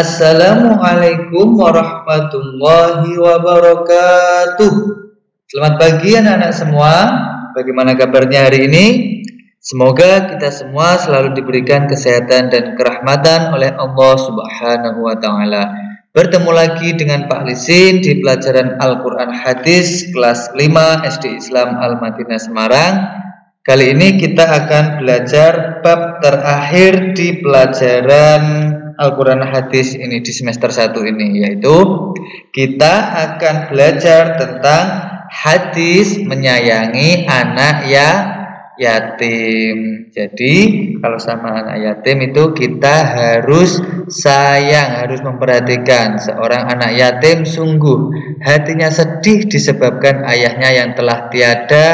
Assalamualaikum warahmatullahi wabarakatuh. Selamat pagi anak-anak semua. Bagaimana kabarnya hari ini? Semoga kita semua selalu diberikan kesehatan dan kerahmatan oleh Allah Subhanahu wa taala. Bertemu lagi dengan Pak Lisin di pelajaran Al-Qur'an Hadis kelas 5 SD Islam Al-Madinah Semarang. Kali ini kita akan belajar bab terakhir di pelajaran Al-Quran Hadis ini di semester 1 ini, yaitu kita akan belajar tentang hadis menyayangi anak yatim. Jadi kalau sama anak yatim itu kita harus sayang, harus memperhatikan. Seorang anak yatim sungguh hatinya sedih disebabkan ayahnya yang telah tiada,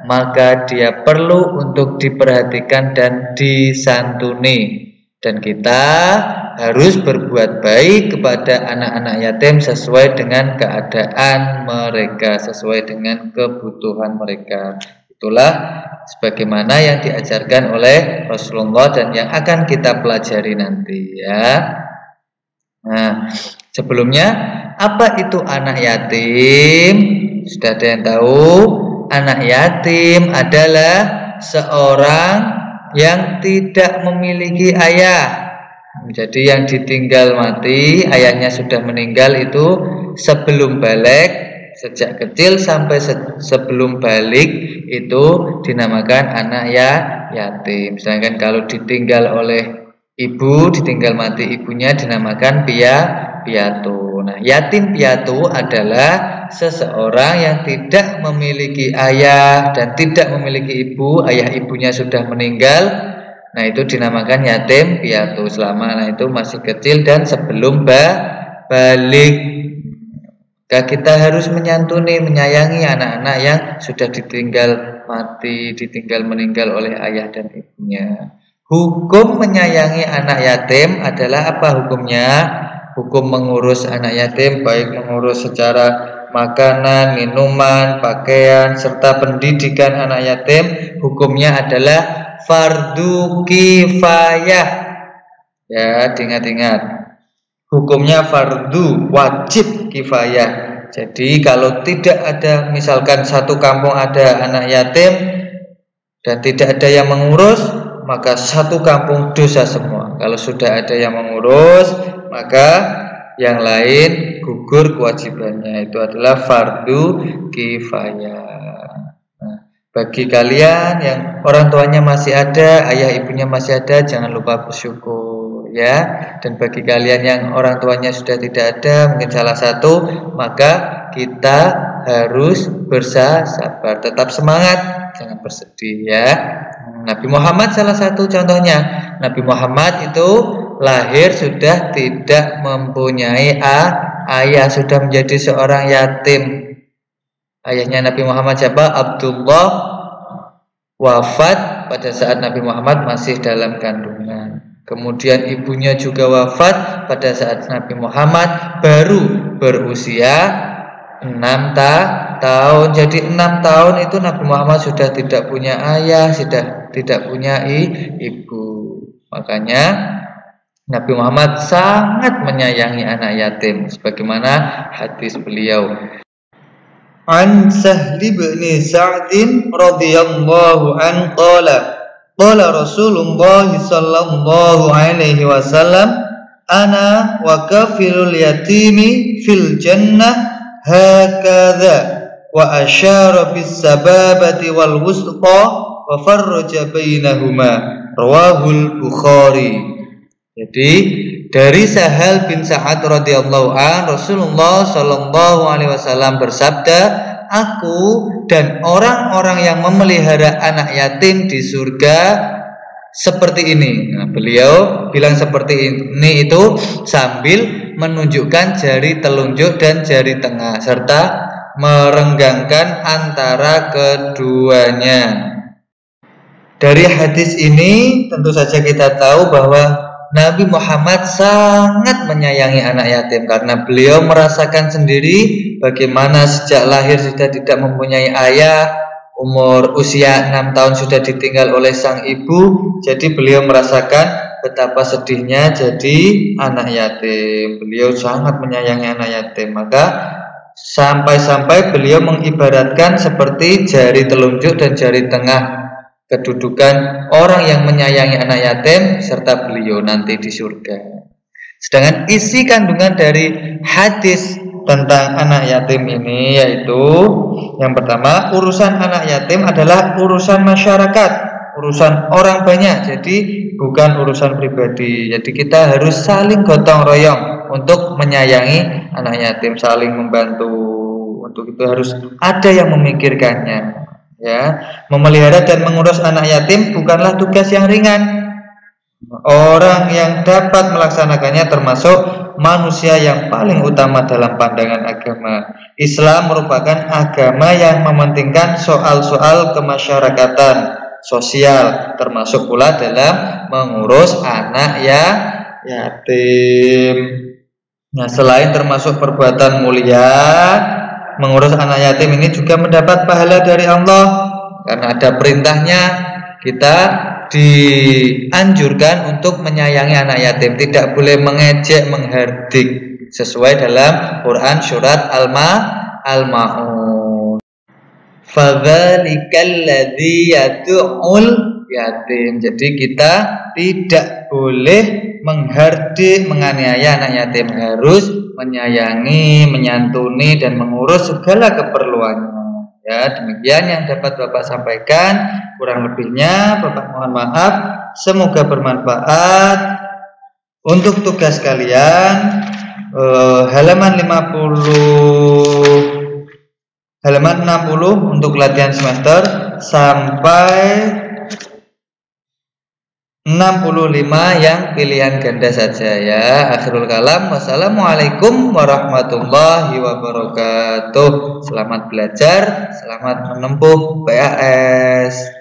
maka dia perlu untuk diperhatikan dan disantuni. Dan kita harus berbuat baik kepada anak-anak yatim sesuai dengan keadaan mereka, sesuai dengan kebutuhan mereka. Itulah sebagaimana yang diajarkan oleh Rasulullah dan yang akan kita pelajari nanti, ya. Nah, sebelumnya apa itu anak yatim? Sudah ada yang tahu? Anak yatim adalah seorang yang tidak memiliki ayah. Jadi yang ditinggal mati, ayahnya sudah meninggal itu sebelum balik, sejak kecil sampai sebelum balik itu dinamakan anak yatim. Sedangkan kalau ditinggal oleh ibu, ditinggal mati ibunya dinamakan piatu. Nah, yatim piatu adalah seseorang yang tidak memiliki ayah dan tidak memiliki ibu, ayah ibunya sudah meninggal. Nah, itu dinamakan yatim piatu selama itu masih kecil dan sebelum balik. Kita harus menyantuni, menyayangi anak-anak yang sudah ditinggal mati, ditinggal meninggal oleh ayah dan ibunya. Hukum menyayangi anak yatim adalah apa hukumnya? Hukum mengurus anak yatim, baik mengurus secara makanan, minuman, pakaian, serta pendidikan anak yatim, hukumnya adalah fardu kifayah. Ya, diingat-ingat. Hukumnya fardu, wajib kifayah. Jadi kalau tidak ada, misalkan satu kampung ada anak yatim dan tidak ada yang mengurus, maka satu kampung dosa semua. Kalau sudah ada yang mengurus, maka yang lain gugur kewajibannya. Itu adalah fardu kifayah. Nah, bagi kalian yang orang tuanya masih ada, ayah ibunya masih ada, jangan lupa bersyukur, ya. Dan bagi kalian yang orang tuanya sudah tidak ada, mungkin salah satu, maka kita harus bersabar, tetap semangat, jangan bersedih, ya. Nabi Muhammad salah satu contohnya. Nabi Muhammad itu lahir sudah tidak mempunyai ayah, sudah menjadi seorang yatim. Ayahnya Nabi Muhammad siapa? Abdullah, wafat pada saat Nabi Muhammad masih dalam kandungan. Kemudian ibunya juga wafat pada saat Nabi Muhammad baru berusia 6 tahun. Jadi 6 tahun itu Nabi Muhammad sudah tidak punya ayah, sudah tidak punya ibu. Makanya Nabi Muhammad sangat menyayangi anak yatim sebagaimana hadis beliau. An Sahl bin Sa'd radhiyallahu an qala Rasulullah sallallahu alaihi wasallam, ana wa kafilul yatimi fil jannah hakadha wa asyara bis sababati wal wusta wa farraja bainahuma, rawahul Bukhari. Jadi dari Sahal bin Sa'ad radhiyallahu an, Rasulullah sallallahu alaihi wasallam bersabda, aku dan orang-orang yang memelihara anak yatim di surga seperti ini. Nah, beliau bilang seperti ini itu sambil menunjukkan jari telunjuk dan jari tengah serta merenggangkan antara keduanya. Dari hadis ini tentu saja kita tahu bahwa Nabi Muhammad sangat menyayangi anak yatim karena beliau merasakan sendiri bagaimana sejak lahir sudah tidak mempunyai ayah, usia 6 tahun sudah ditinggal oleh sang ibu. Jadi beliau merasakan betapa sedihnya jadi anak yatim. Beliau sangat menyayangi anak yatim, maka sampai-sampai beliau mengibaratkan seperti jari telunjuk dan jari tengah kedudukan orang yang menyayangi anak yatim serta beliau nanti di surga. Sedangkan isi kandungan dari hadis tentang anak yatim ini yaitu yang pertama, urusan anak yatim adalah urusan masyarakat, urusan orang banyak, jadi bukan urusan pribadi. Jadi kita harus saling gotong royong untuk menyayangi anak yatim, saling membantu. Untuk itu harus ada yang memikirkannya. Ya, memelihara dan mengurus anak yatim bukanlah tugas yang ringan. Orang yang dapat melaksanakannya termasuk manusia yang paling utama dalam pandangan agama. Islam merupakan agama yang mementingkan soal-soal kemasyarakatan, sosial, termasuk pula dalam mengurus anak yatim. Nah, selain termasuk perbuatan mulia, mengurus anak yatim ini juga mendapat pahala dari Allah karena ada perintahnya. Kita dianjurkan untuk menyayangi anak yatim, tidak boleh mengejek, menghardik, sesuai dalam Quran surat Al-Maun. Fadzalikal ladzi yad'ul yatim. Jadi kita tidak boleh menghardik, menganiaya anak yatim, harus menyayangi, menyantuni dan mengurus segala keperluannya. Ya, demikian yang dapat Bapak sampaikan. Kurang lebihnya Bapak mohon maaf. Semoga bermanfaat. Untuk tugas kalian halaman 60 untuk latihan semester sampai 65 yang pilihan ganda saja ya. Akhirul kalam. Wassalamualaikum warahmatullahi wabarakatuh. Selamat belajar, selamat menempuh PAS.